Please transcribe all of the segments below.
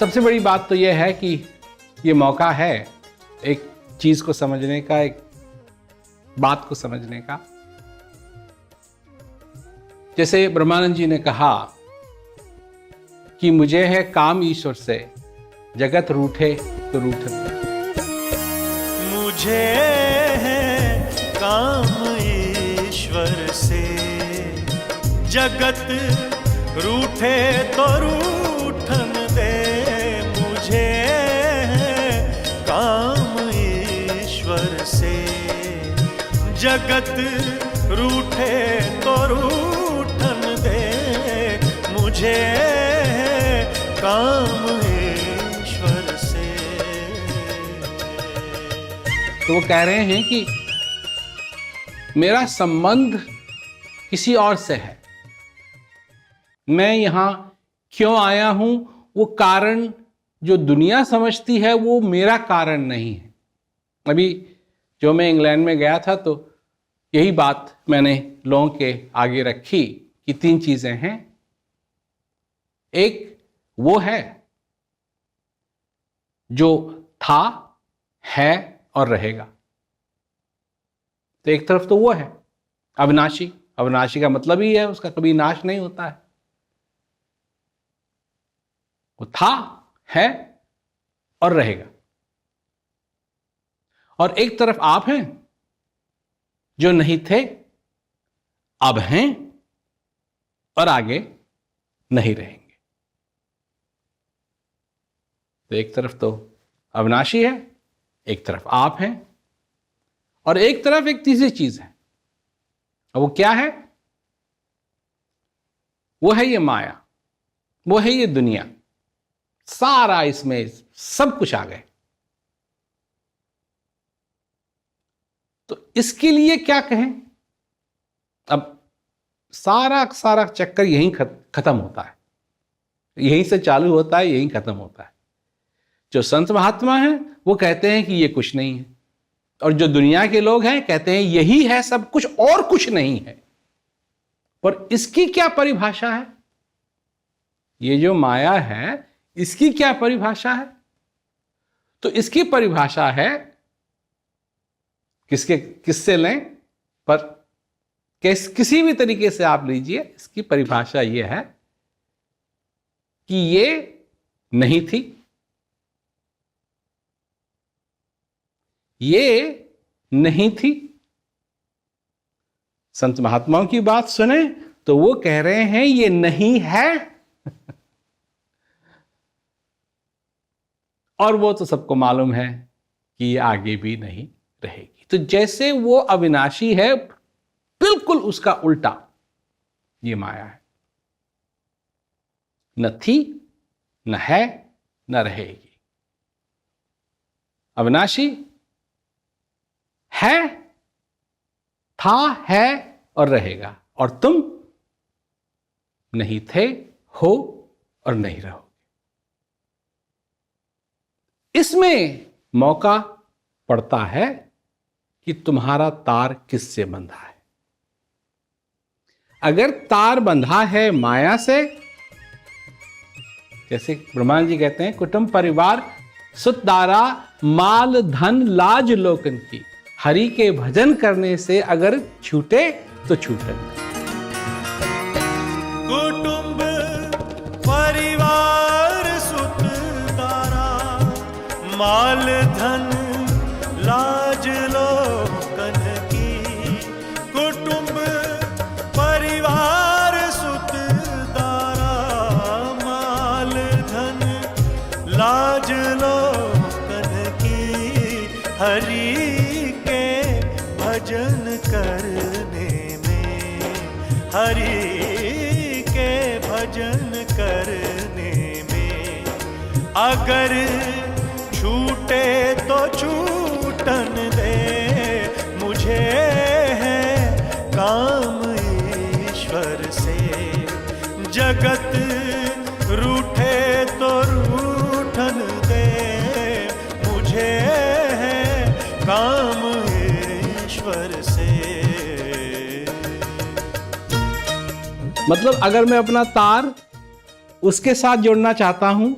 सबसे बड़ी बात तो यह है कि ये मौका है एक चीज को समझने का, एक बात को समझने का। जैसे ब्रह्मानंद जी ने कहा कि मुझे है काम ईश्वर से, जगत रूठे तो रूठन दे। मुझे है काम ईश्वर से, जगत रूठे तो रूठन दे। मुझे है काम ईश्वर से, जगत रूठे तो रूठन दे। मुझे है काम ईश्वर से। तो वो कह रहे हैं कि मेरा संबंध किसी और से है, मैं यहां क्यों आया हूं, वो कारण जो दुनिया समझती है वो मेरा कारण नहीं है। अभी जो मैं इंग्लैंड में गया था तो यही बात मैंने लोगों के आगे रखी कि 3 चीजें हैं। एक वो है जो था, है और रहेगा। तो एक तरफ तो वो है अविनाशी। अविनाशी का मतलब ही है उसका कभी नाश नहीं होता है। वो था, है और रहेगा। और एक तरफ आप हैं जो नहीं थे, अब हैं और आगे नहीं रहेंगे। तो एक तरफ तो अविनाशी है, एक तरफ आप हैं, और एक तरफ एक तीसरी चीज है। और वो क्या है? वो है ये माया, वो है ये दुनिया। सारा इसमें सब कुछ आ गए। तो इसके लिए क्या कहें? अब सारा चक्कर यहीं खत्म होता है, यहीं से चालू होता है, यहीं खत्म होता है। जो संत महात्मा हैं वो कहते हैं कि ये कुछ नहीं है, और जो दुनिया के लोग हैं कहते हैं यही है सब कुछ और कुछ नहीं है। पर इसकी क्या परिभाषा है? ये जो माया है इसकी क्या परिभाषा है? तो इसकी परिभाषा है, किससे लें, पर किसी भी तरीके से आप लीजिए, इसकी परिभाषा यह है कि ये नहीं थी, ये नहीं थी। संत महात्माओं की बात सुने तो वो कह रहे हैं ये नहीं है, और वो तो सबको मालूम है कि ये आगे भी नहीं रहेगी। तो जैसे वो अविनाशी है, बिल्कुल उसका उल्टा ये माया है। न थी, न है, न रहेगी। अविनाशी है, था, है और रहेगा, और तुम नहीं थे, हो और नहीं रहोगे। इसमें मौका पड़ता है कि तुम्हारा तार किससे बंधा है। अगर तार बंधा है माया से, जैसे ब्रह्मानंद जी कहते हैं, कुटुंब परिवार सुत दारा माल धन लाज लोकन की, हरि के भजन करने से अगर छूटे तो छूटे। कुटुंब परिवार सुत दारा माल धन लाज लोकन की। कुटुंब परिवार सुत दारा माल धन लाज लोकन की। हरि के भजन करने में, हरि के भजन करने में अगर छूटे तो छूटन दे। मुझे है काम ईश्वर से, जगत रूठे तो रूठन दे। मुझे है काम ईश्वर से। मतलब अगर मैं अपना तार उसके साथ जोड़ना चाहता हूं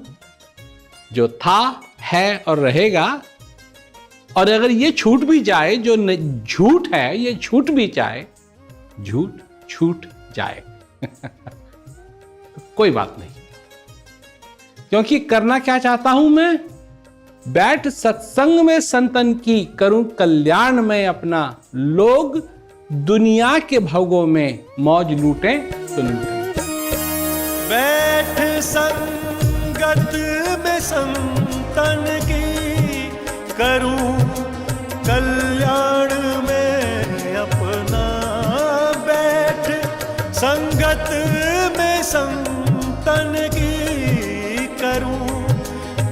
जो था, है और रहेगा। और अगर ये छूट भी जाए, जो झूठ है ये छूट भी जाए, झूठ छूट जाए तो कोई बात नहीं, क्योंकि करना क्या चाहता हूं मैं? बैठ सत्संग में संतन की, करूं कल्याण में अपना, लोग दुनिया के भोगों में मौज लूटें तो लूटें। बैठ संगत में संतन की, करूं कल्याण में अपना। बैठ संगत में संतन की, करूं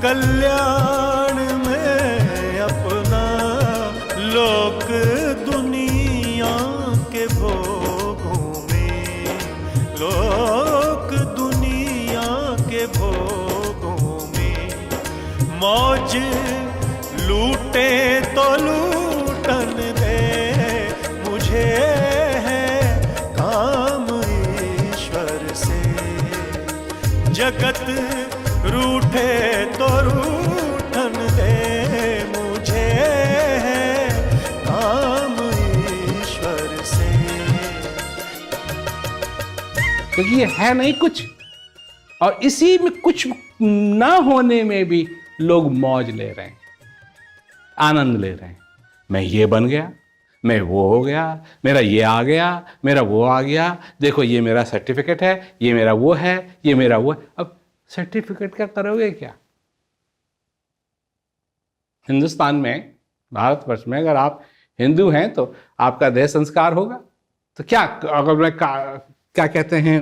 कल्याण में अपना। लोक दुनिया के भोगों में, लोक दुनिया के भोगों में, मौज लूटे तो लूटन दे। मुझे है काम ईश्वर से, जगत रूठे तो रूठन दे। मुझे है काम ईश्वर से, क्योंकि ये है नहीं कुछ, और इसी में कुछ ना होने में भी लोग मौज ले रहे हैं, आनंद ले रहे हैं। मैं ये बन गया, मैं वो हो गया, मेरा ये आ गया, मेरा वो आ गया, देखो ये मेरा सर्टिफिकेट है, ये मेरा वो है, ये मेरा वो है। अब सर्टिफिकेट का करोगे क्या? हिंदुस्तान में, भारतवर्ष में अगर आप हिंदू हैं तो आपका देह संस्कार होगा, तो क्या अगर मैं क्या कहते हैं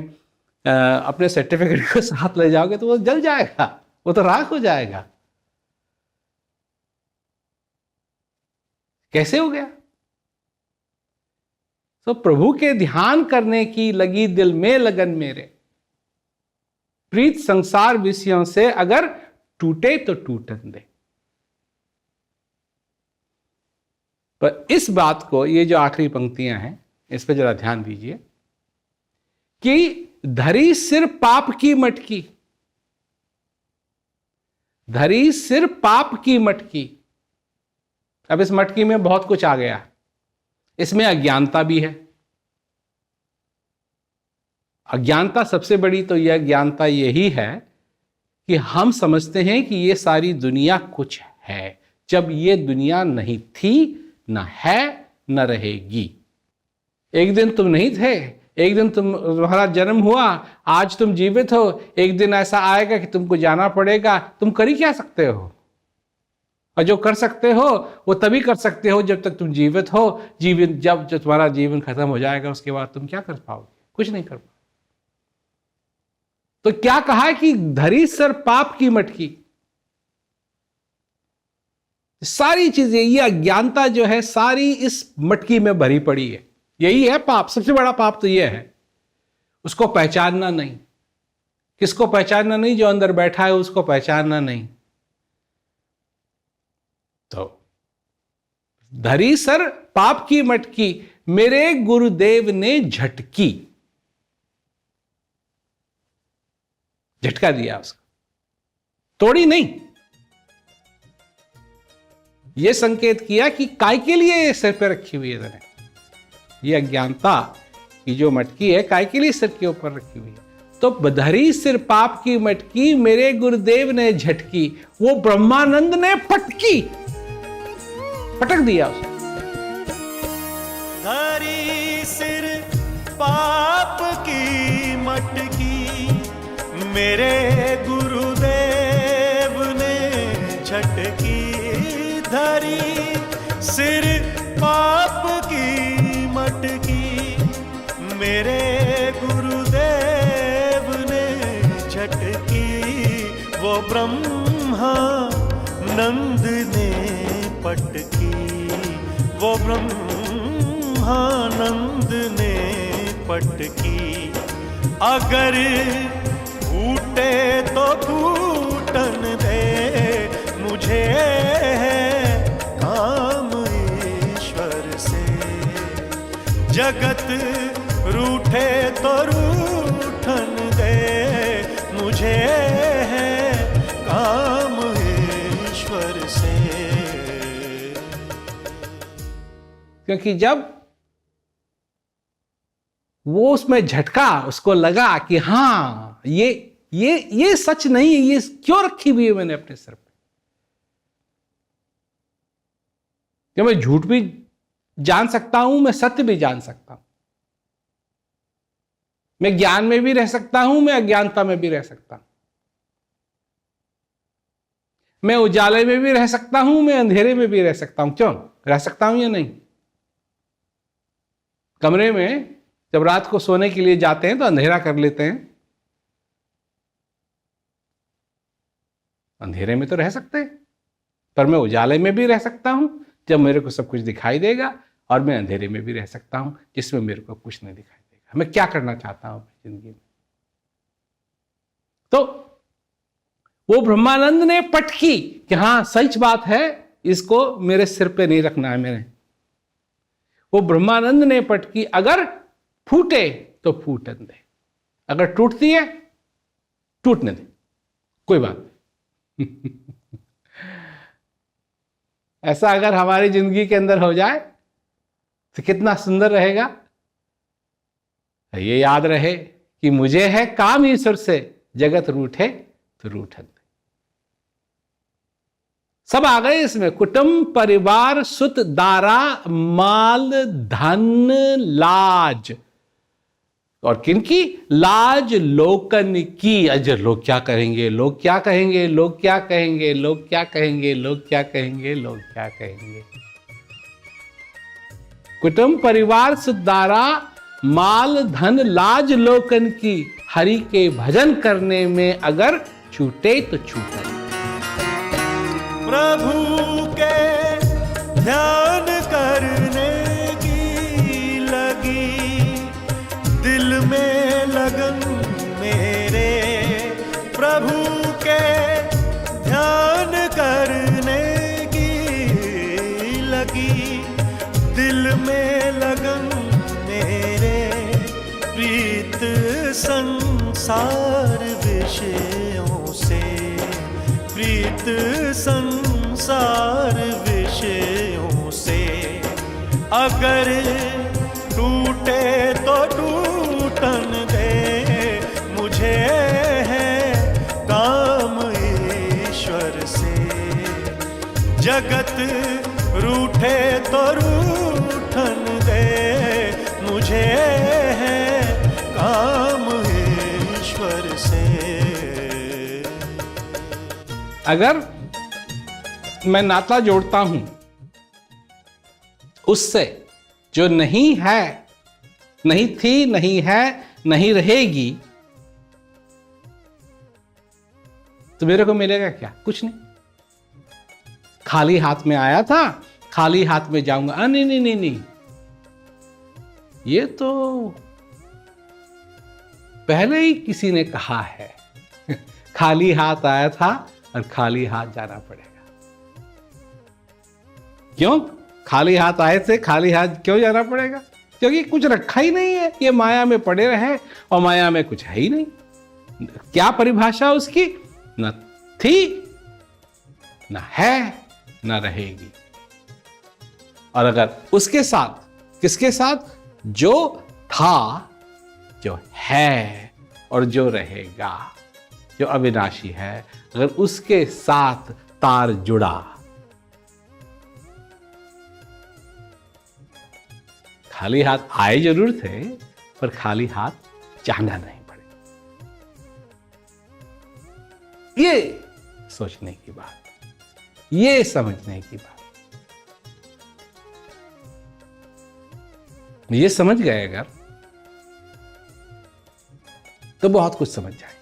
अपने सर्टिफिकेट को साथ ले जाओगे तो वो जल जाएगा, वो तो राख हो जाएगा। कैसे हो गया? तो प्रभु के ध्यान करने की लगी दिल में लगन मेरे, प्रीत संसार विषयों से अगर टूटे तो टूटन दे। पर इस बात को, ये जो आखिरी पंक्तियां हैं, इस पर जरा ध्यान दीजिए कि धरी सिर पाप की मटकी, धरी सिर पाप की मटकी। अब इस मटकी में बहुत कुछ आ गया, इसमें अज्ञानता भी है। अज्ञानता सबसे बड़ी तो यह अज्ञानता यही है कि हम समझते हैं कि ये सारी दुनिया कुछ है, जब ये दुनिया नहीं थी, न है, न रहेगी। एक दिन तुम नहीं थे, एक दिन तुम्हारा जन्म हुआ, आज तुम जीवित हो, एक दिन ऐसा आएगा कि तुमको जाना पड़ेगा। तुम कर ही क्या सकते हो? और जो कर सकते हो वो तभी कर सकते हो जब तक तुम जीवित हो। जब तुम्हारा जीवन खत्म हो जाएगा उसके बाद तुम क्या कर पाओगे? कुछ नहीं कर पाओगे। तो क्या कहा है कि धरी सर पाप की मटकी। सारी चीजें, ये अज्ञानता जो है सारी इस मटकी में भरी पड़ी है। यही है पाप, सबसे बड़ा पाप तो यह है, उसको पहचानना नहीं। किसको पहचानना नहीं? जो अंदर बैठा है उसको पहचानना नहीं। तो धरी सर पाप की मटकी, मेरे गुरुदेव ने झटकी, झटका दिया उसको, तोड़ी नहीं। यह संकेत किया कि काय के लिए ये सिर पे रखी हुई है। ये अज्ञानता की जो मटकी है, काय के लिए सिर के ऊपर रखी हुई है? तो धरी सिर पाप की मटकी, मेरे गुरुदेव ने झटकी, वो ब्रह्मानंद ने पटकी, पटक दिया उसे। धरी सिर पाप की मटकी, मेरे गुरुदेव ने झटकी। धरी सिर पाप की मटकी, मेरे गुरुदेव ने झटकी। वो ब्रह्मानंद ने पटकी, वो ब्रह्मानंद ने पटकी। अगर फूटे तो फूटन दे, मुझे है काम ईश्वर से। जगत रूठे तो रूठन दे, मुझे है काम क्योंकि जब वो उसमें झटका, उसको लगा कि हाँ ये सच नहीं है, ये क्यों रखी हुई है मैंने अपने सर पे। कि मैं झूठ भी जान सकता हूं, मैं सत्य भी जान सकता हूं, मैं ज्ञान में भी रह सकता हूं, मैं अज्ञानता में भी रह सकता हूं, मैं उजाले में भी रह सकता हूं, मैं अंधेरे में भी रह सकता हूं। क्यों रह सकता हूं या नहीं? कमरे में जब रात को सोने के लिए जाते हैं तो अंधेरा कर लेते हैं, अंधेरे में तो रह सकते हैं, पर मैं उजाले में भी रह सकता हूं जब मेरे को सब कुछ दिखाई देगा, और मैं अंधेरे में भी रह सकता हूं जिसमें मेरे को कुछ नहीं दिखाई देगा। मैं क्या करना चाहता हूं अपनी जिंदगी में? तो वो ब्रह्मानंद ने पटकी कि हाँ सच बात है, इसको मेरे सिर पे नहीं रखना है मैंने। वो ब्रह्मानंद ने पटकी, अगर फूटे तो फूटन दे, अगर टूटती है टूटने दे, कोई बात नहीं। ऐसा अगर हमारी जिंदगी के अंदर हो जाए तो कितना सुंदर रहेगा। ये याद रहे कि मुझे है काम ईश्वर से, जगत रूठे तो रूठन दे। सब आ गए इसमें, कुटुंब परिवार सुत दारा माल धन लाज, और किनकी? लाज लोकन की। अजर लोग क्या कहेंगे, लोग क्या कहेंगे, लोग क्या कहेंगे, लोग क्या कहेंगे, लोग क्या कहेंगे, लोग क्या कहेंगे। कुटुंब परिवार सुत दारा माल धन लाज लोकन की, हरि के भजन करने में अगर छूटे तो छूटे। प्रभु के ध्यान करने की लगी दिल में लगन मेरे, प्रभु के ध्यान करने की लगी दिल में लगन मेरे, प्रीत संसार विषयों से, प्रीत संसार विषयों से, अगर टूटे तो टूटन दे, मुझे है काम ईश्वर से, जगत रूठे तो रूठन दे, मुझे है काम ईश्वर से। अगर मैं नाता जोड़ता हूं उससे जो नहीं है, नहीं थी, नहीं है, नहीं रहेगी, तो मेरे को मिलेगा क्या? कुछ नहीं। खाली हाथ में आया था, खाली हाथ में जाऊंगा? नहीं नहीं नहीं नहीं, ये तो पहले ही किसी ने कहा है। खाली हाथ आया था और खाली हाथ जाना पड़ेगा। क्यों खाली हाथ आए थे, खाली हाथ क्यों जाना पड़ेगा? क्योंकि कुछ रखा ही नहीं है, ये माया में पड़े रहे और माया में कुछ है ही नहीं। क्या परिभाषा उसकी? न थी, न है, न रहेगी। और अगर उसके साथ, किसके साथ? जो था, जो है और जो रहेगा, जो अविनाशी है, अगर उसके साथ तार जुड़ा, खाली हाथ आए जरूर थे पर खाली हाथ जाना नहीं पड़े। ये सोचने की बात, ये समझने की बात। ये समझ गए अगर, तो बहुत कुछ समझ जाए।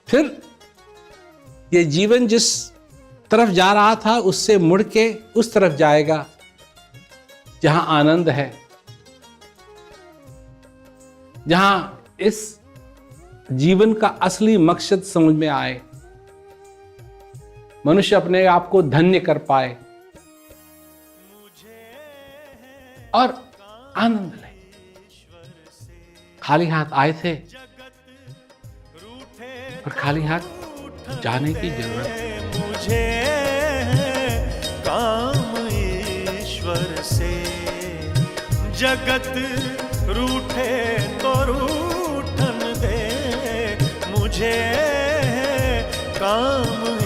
फिर ये जीवन जिस तरफ जा रहा था उससे मुड़ के उस तरफ जाएगा जहां आनंद है, जहां इस जीवन का असली मकसद समझ में आए, मनुष्य अपने आप को धन्य कर पाए और आनंद ले। खाली हाथ आए थे और खाली हाथ जाने की जरूरत है। मुझे काम ईश्वर से, जगत रूठे तो रूठन दे, मुझे काम